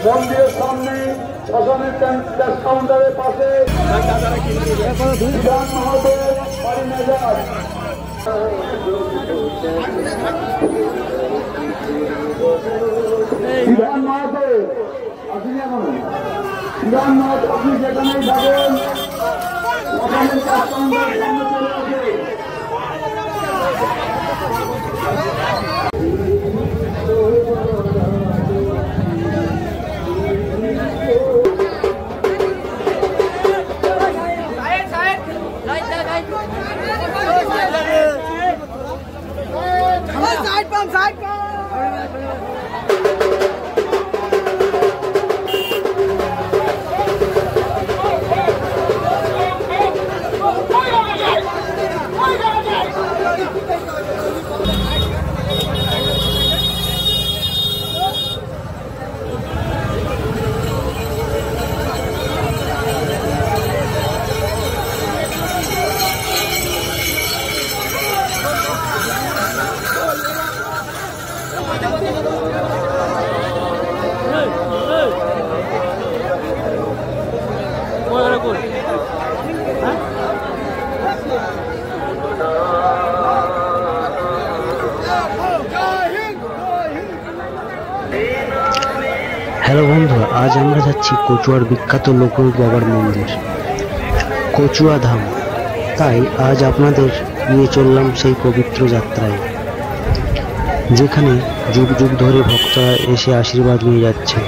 মন্দিরের সামনে শ্মশানের ক্যাশ কাউন্টারের পাশে বিধান মাহাতো বাড়ি মেজাজ বিধান মাহাতো আপনি এখন বিধান মাহাতো আপনি যেখানেই থাকেন শ্মশানের ক্যাশ কাউন্টারের সামনে চলে আসে। হ্যালো বন্ধুরা, আজ আমরা যাচ্ছি কচুয়ার বিখ্যাত লোকনাথ বাবার মন্দির কচুয়া ধাম। তাই আজ আপনাদের নিয়ে চললাম সেই পবিত্র যাত্রায়, যেখানে যুগ যুগ ধরে ভক্তরা এসে আশীর্বাদ নিয়ে যাচ্ছে।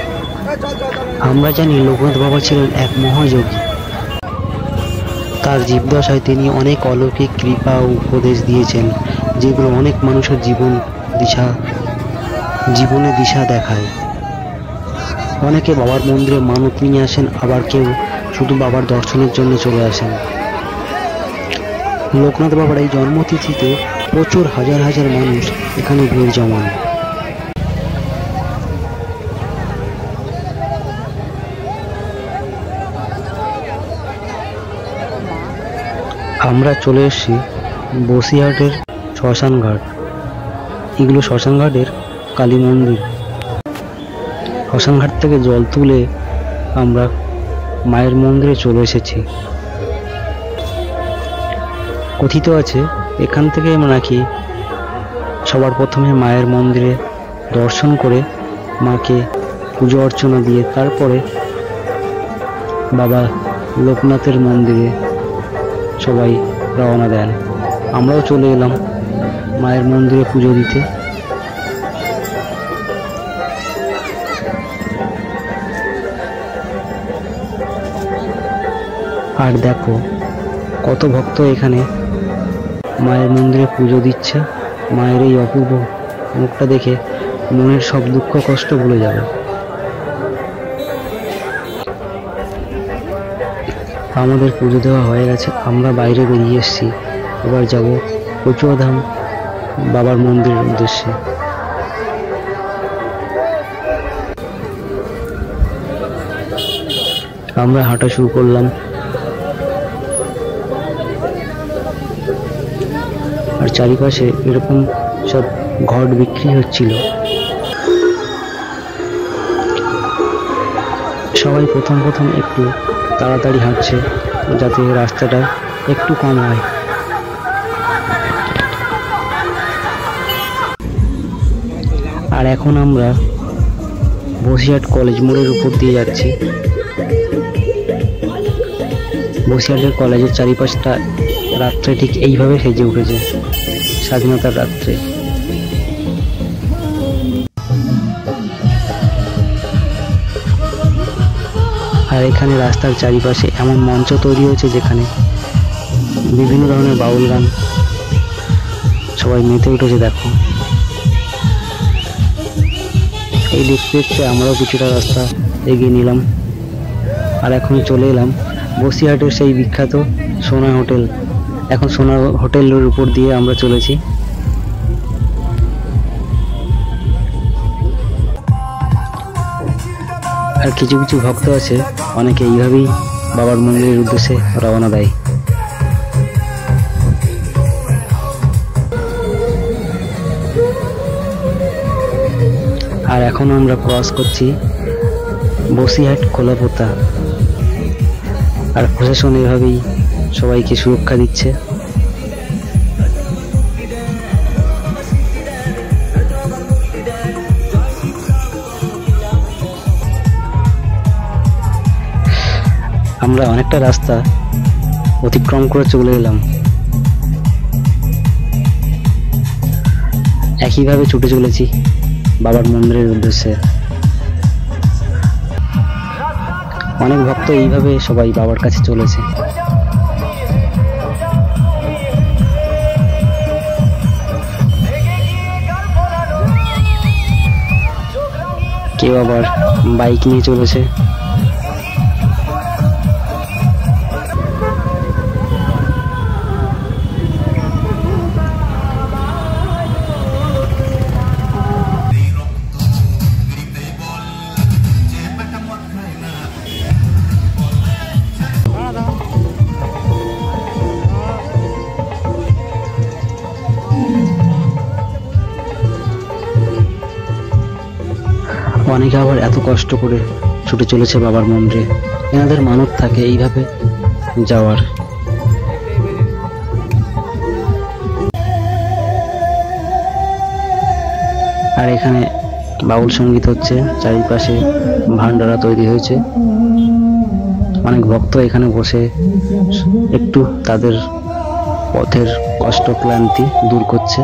আমরা জানি লোকনাথ বাবা ছিলেন এক মহাযোগী। তার জীবদশায় তিনি অনেক অলৌকিক কৃপা ও উপদেশ দিয়েছেন, যেগুলো অনেক মানুষের জীবনে দিশা দেখায়। অনেকে বাবার মন্দিরে মানত নিয়ে আসেন, আবার কেউ শুধু বাবার দর্শনের জন্য চলে আসেন। লোকনাথ বাবার এই জন্মতিথিতে প্রচুর হাজার হাজার মানুষ এখানে ভিড় জমান। আমরা চলে এসেছি বসিরহাটের শ্মশানঘাট। এগুলো শ্মশানঘাটের কালী মন্দির। শ্মশানঘাট থেকে জল তুলে আমরা মায়ের মন্দিরে চলে এসেছি। কথিত আছে এখান থেকে নাকি সবার প্রথমে মায়ের মন্দিরে দর্শন করে মাকে পুজো অর্চনা দিয়ে তারপরে বাবা লোকনাথের মন্দিরে সবাই রওনা দেন। আমরাও চলে এলাম মায়ের মন্দিরে পুজো দিতে। আর দেখো কত ভক্ত এখানে মায়ের মন্দিরে পুজো দিচ্ছে। মায়ের এই অপূর্ব মুখটা দেখে মনের সব দুঃখ কষ্ট ভুলে যাবে। আমাদের পুজো দেওয়া হয়ে গেছে, আমরা বাইরে বেরিয়ে এসেছি। এবার যাব কচুয়া ধাম বাবার মন্দিরের উদ্দেশ্যে। আমরা হাঁটা শুরু করলাম। আর চারিপাশে এরকম সব ঘট বিক্রি হচ্ছিল। সবাই প্রথম একটু তাড়াতাড়ি হাঁটছে, যাতে রাস্তাটা একটু কম হয়। আর এখন আমরা বসিরহাট কলেজ মোড়ের উপর দিয়ে যাচ্ছি। বসিরহাটের কলেজের চারিপাশটা রাত্রে ঠিক এইভাবে সেজে উঠেছে, স্বাধীনতার রাত্রে। আর এখানে রাস্তার চারিপাশে এমন মঞ্চ তৈরি হয়েছে যেখানে বিভিন্ন ধরনের বাউল গান সবাই মেতে উঠেছে। দেখো, এই দেখতে দেখতে আমরাও কিছুটা রাস্তা এগিয়ে নিলাম। আর এখন চলে এলাম বসিরহাটের সেই বিখ্যাত সোনা হোটেল। এখন সোনা হোটেলের উপর দিয়ে আমরা চলেছি। আর কিছু কিছু ভক্ত আছে অনেকে এইভাবেই বাবার মন্দিরের উদ্দেশ্যে রওনা দেয়। আর এখন আমরা ক্রস করছি বসিরহাট খোলাপোতা। আর প্রশাসন এভাবেই সবাইকে সুরক্ষা দিচ্ছে। আমরা অনেকটা রাস্তা অতিক্রম করে চলে এলাম। একইভাবে ছুটে চলেছি বাবার মন্দিরের উদ্দেশ্যে। অনেক ভক্ত এইভাবে সবাই বাবার কাছে চলেছে। কেউ আবার বাইক নিয়ে চলেছে। অনেকে আবার এত কষ্ট করে ছুটে চলেছে বাবার মন্দিরে, এনাদের মানত থাকে এইভাবে যাওয়ার। আর এখানে বাউল সঙ্গীত হচ্ছে, চারিপাশে ভান্ডারা তৈরি হয়েছে। অনেক ভক্ত এখানে বসে একটু তাদের পথের কষ্ট ক্লান্তি দূর করছে।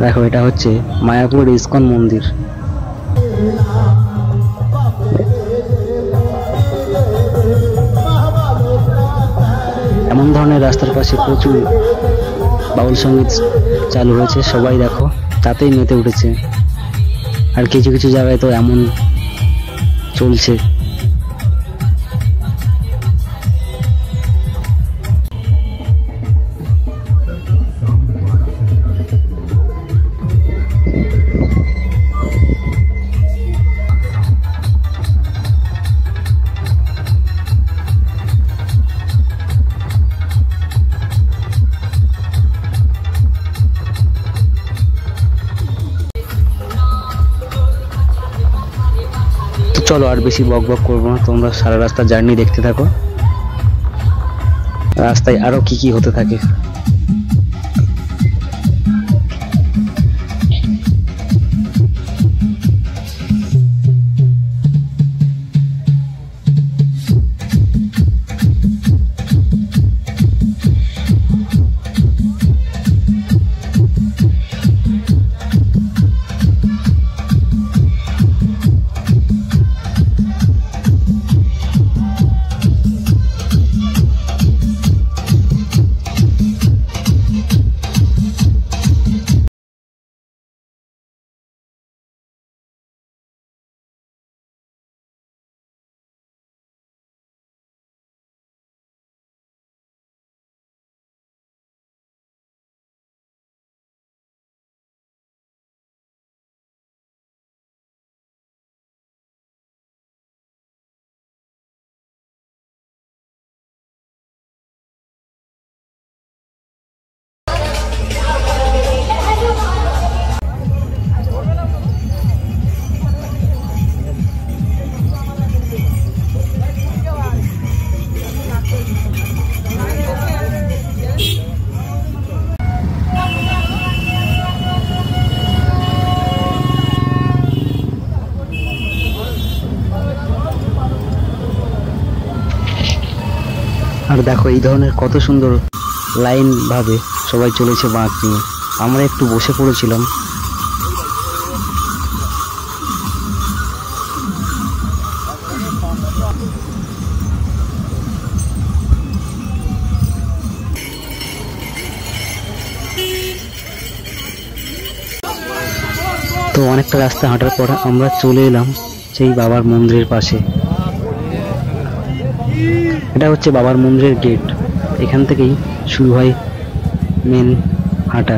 দেখো, এটা হচ্ছে মায়াপুর ইস্কন মন্দির। এমন ধরনের রাস্তার পাশে প্রচুর বাউল সঙ্গীত চালু হয়েছে, সবাই দেখো তাতেই মেতে উঠেছে। আর কিছু কিছু জায়গায় তো এমন চলছে। চলো আর বেশি বক বক করবো না, তোমরা সারা রাস্তা জার্নি দেখতে থাকো, রাস্তায় আরো কি কি হতে থাকে। আর দেখো এই ধরনের কত সুন্দর লাইন ভাবে সবাই চলেছে বাঁক নিয়ে। আমরা একটু বসে পড়েছিলাম। তো অনেকটা রাস্তা হাঁটার পর আমরা চলে এলাম সেই বাবার মন্দিরের পাশে। এটা হচ্ছে বাবার মন্দিরের গেট, এখান থেকেই শুরু হয় মেন হাঁটা।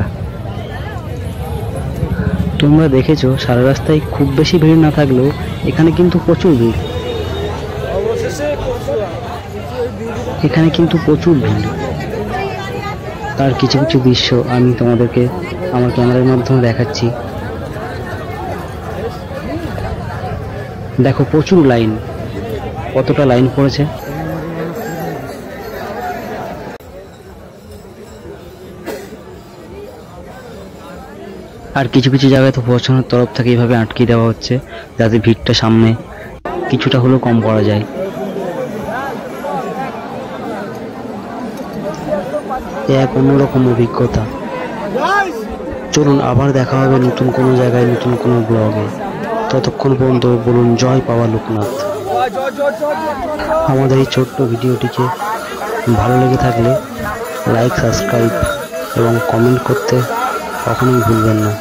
তোমরা দেখেছো সারা রাস্তায় খুব বেশি ভিড় না থাকলেও এখানে কিন্তু প্রচুর ভিড়। এখানে কিন্তু প্রচুর ভিড়। তার কিছু কিছু দৃশ্য আমি তোমাদেরকে আমার ক্যামেরার মাধ্যমে দেখাচ্ছি। দেখো প্রচুর লাইন, কতটা লাইন পড়েছে। আর কিছু কিছু জায়গায় তো প্রশাসনের তরফ থেকে এইভাবে আটকে দেওয়া হচ্ছে যাতে ভিড়টা সামনে কিছুটা হলেও কম করা যায়। এক অন্যরকম অভিজ্ঞতা। চলুন আবার দেখা হবে নতুন কোনো জায়গায়, নতুন কোনো ব্লগে। ততক্ষণ পর্যন্ত বলুন জয় পাওয়া লোকনাথ। আমাদের এই ছোট্ট ভিডিওটিকে ভালো লেগে থাকলে লাইক, সাবস্ক্রাইব এবং কমেন্ট করতে কখনোই ভুলবেন না।